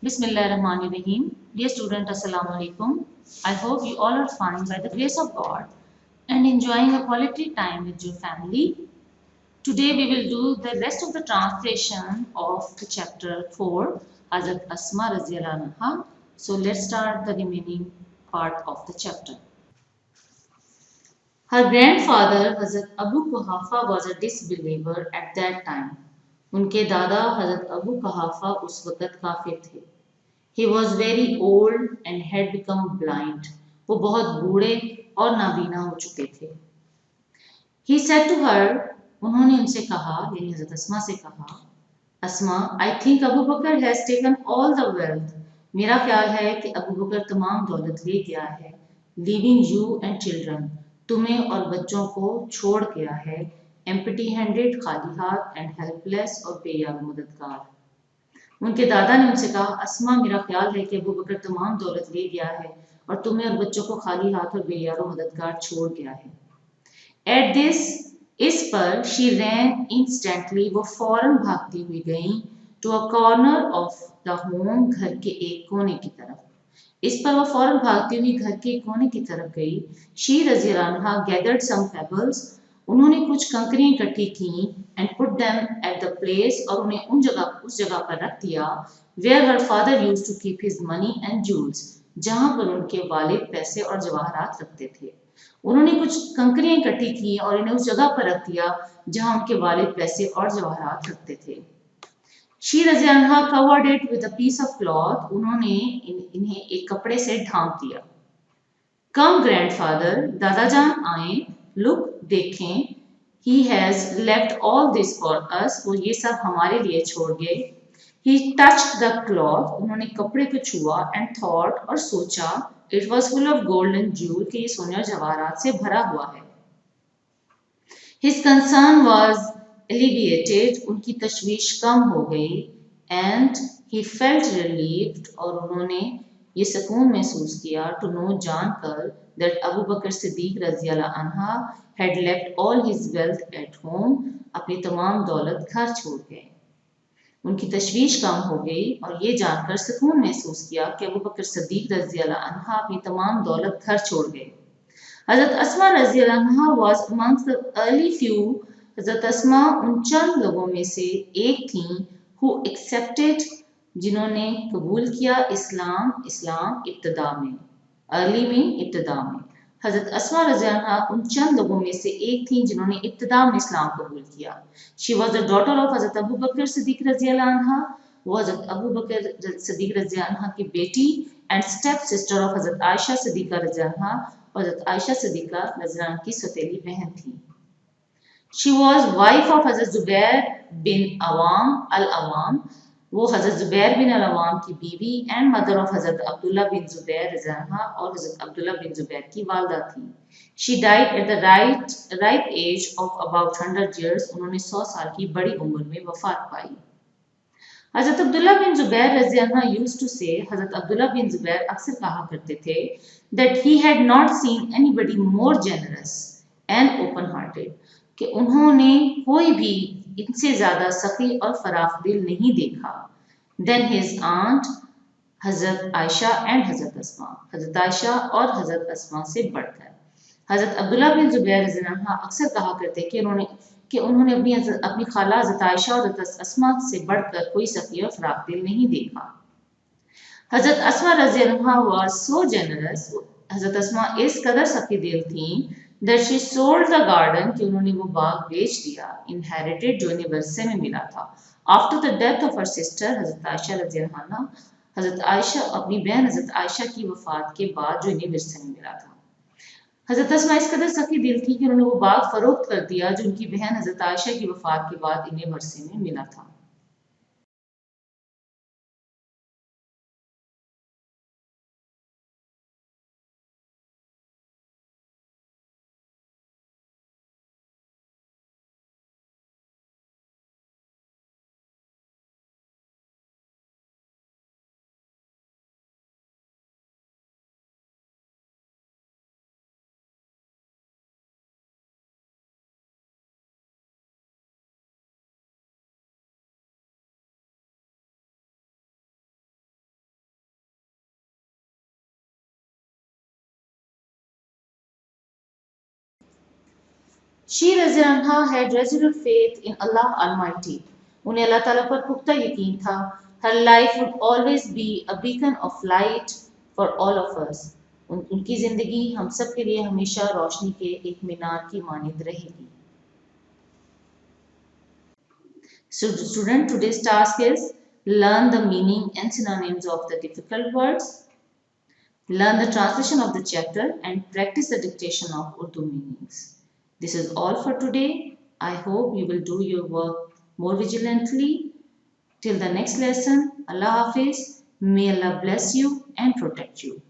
Bismillahirrahmanirrahim. Dear student, Assalamu alaikum. I hope you all are fine by the grace of God and enjoying a quality time with your family. Today we will do the rest of the translation of the chapter 4, Hazrat Asma Raziyallahu Anha. So let's start the remaining part of the chapter. Her grandfather, Hazrat Abu Quhafa, was a disbeliever at that time. उनके दादा हजरत अबू कहाफा उस वक़्त काफिर थे. He was very old and had become blind. वो बहुत बूढ़े और नाबीना हो चुके थे. He said to her, उन्होंने उनसे कहा, यानी हजरत अस्मा से कहा, अस्मा, I think Abu Bakr has taken all the wealth. मेरा ख्याल है कि अबू बकर तमाम दौलत ले गया है. Leaving you and children. तुम्हें और बच्चों को छोड़ गया है. Empty handed, खाली हाथ and helpless और बेयार मददगार. उनके दादा ने उनसे कहा, अस्मा, मेरा ख्याल है कि अबू बकर तमाम दौलत ले गया है और तुम्हें और बच्चों को खाली हाथ और बेयारो मददगार छोड़ गया है. एट दिस, इस पर शी रैन इंस्टेंटली, वो फौरन भागती हुई गई to a corner of the home, घर के एक कोने की तरफ. इस पर वो फौरन भागती हुई घर के कोने की तरफ गई. शी रज़ियल्लाहु अन्हा गैदर्ड सम पेबल्स, उन्होंने कुछ कंकरियां इकट्ठी की and put them at the place, और उन्हें उस जगह पर रख दिया where her father used to keep his money and jewels, जहां पर उनके वालिद पैसे और जवाहरात रखते थे. उन्होंने कुछ कंकरियां इकट्ठी की और इन्हें उस जगह पर रख दिया जहां उनके वालिद पैसे और जवाहरात रखते थे. शी रज़ियल्लाहु अन्हा covered it with a piece of cloth, उन्होंने इन्हें एक कपड़े से ढांप दिया. कम ग्रैंडफादर, दादाजान आए. लुक, देखें. He has left all this for us, वो ये सब हमारे लिए छोड़ गए. ही टच्ड द क्लॉथ, उन्होंने कपड़े को छुआ एंड थॉट, और सोचा, it was full of gold and jewel, कि ये सोने और जवाहरात से भरा हुआ है. हिज कंसर्न वॉज एलिविएटेड, उनकी तशवीश कम हो गई. एंड ही फेल्ट रिलीव्ड, और उन्होंने ये सुकून महसूस किया टू नो, जानकर, दैट अबू बकर सिद्दीक रज़ियल्लाहु अन्हा had left all his wealth at home, अपनी तमाम दौलत घर छोड़ गए. उनकी तशवीश कम हो गई और ये जानकर सुकून महसूस किया कि अबू बकर सिद्दीक रज़ियल्लाहु अन्हा अपनी तमाम दौलत घर छोड़ गए. हज़रत अस्मा रज़ियल्लाहु अन्हा was amongst the early few, हज़रत अस्मा उन चंद लोगों में से एक थी who accepted, जिन्होंने कबूल किया इस्लाम इब्तिदा में. अर्ली में, इब्तिदा में. हज़रत अस्मा रज़ियल्लाहु अन्हा उन चंद लोगों में से एक थी जिन्होंने इब्तिदा में इस्लाम कबूल किया. She was the daughter of हज़रत अबू बकर सिद्दीक रज़ियल्लाहु अन्हा, वो हज़रत अबू बकर सिद्दीक रज़ियल्लाहु अन्हा की बेटी एंड स्टेप सिस्टर ऑफ हज़रत आयशा सिद्दीका रज़ियल्लाहु अन्हा, और हज़रत आयशा सिद्दीका रज़ियल्लाहु अन्हा की सौतेली बहन थी. शी वॉज वाइफ ऑफ हज़रत ज़ुबैर बिन अवाम अल अवाम, वो हज़रत ज़ुबैर बिन अल-अवाम की बीवी एंड मदर ऑफ हज़रत अब्दुल्ला बिन ज़ुबैर रज़ियल्लाहु अन्हा, और हज़रत अब्दुल्ला बिन ज़ुबैर की वालदा थी. She died at the right age of about 100 years, उन्होंने 100 साल की बड़ी उम्र में वफात पाई. हज़रत अब्दुल्ला बिन ज़ुबैर रज़ियल्लाहु अन्हु यूज्ड टू से, हज़रत अब्दुल्ला बिन ज़ुबैर अक्सर कहा करते थे, that he had not seen anybody more generous and open hearted, कि उन्होंने कोई भी इनसे ज्यादा सखी और फराखदिल नहीं देखा. देन हिज आंट हज़रत आयशा एंड हज़रत अस्मा, हज़रत आयशा और हज़रत अस्मा से बढ़कर. हज़रत अब्दुल्ला बिन ज़ुबैर रज़ियल्लाहु अन्हु अक्सर कहा करते कि उन्होंने अपनी खाला हज़रत आयशा और हज़रत अस्मा से बढ़कर कोई सखी और फराखदिल नहीं देखा. हज़रत अस्मा रज़ियल्लाहु अन्हा वाज सो जेनरस, हज़रत अस्मा इस कदर सखी दिल थी, that she sold the garden, कि उन्होंने वो बाग बेच दिया, इनहेरिटेड, जो इन्हें वर्से में मिला था, after the death of her sister हज़रत आयशा रज़ियल्लाहु अन्हा, हज़रत आयशा अपनी बहन हज़रत आयशा की वफात के बाद जो इन्हें विरसे में मिला था. हज़रत अस्मा इस कदर सखी दिल थी कि उन्होंने वो बाग फरोख्त कर दिया जो उनकी बहन हज़रत आयशा की वफात के बाद इन्हें वर्से में मिला था. She रज़िया अन्हा had resolute faith in Allah Almighty. उन्हें अल्लाह ताला पर पुख्ता यकीन था. Her life would always be a beacon of light for all of us. उनकी ज़िंदगी हम सब के लिए हमेशा रोशनी के एक मीनार की मानिंद रहेगी. So student, today's task is learn the meaning and synonyms of the difficult words, learn the translation of the chapter and practice the dictation of Urdu meanings. This is all for today. I hope you will do your work more vigilantly. Till the next lesson, Allah Hafiz. May Allah bless you and protect you.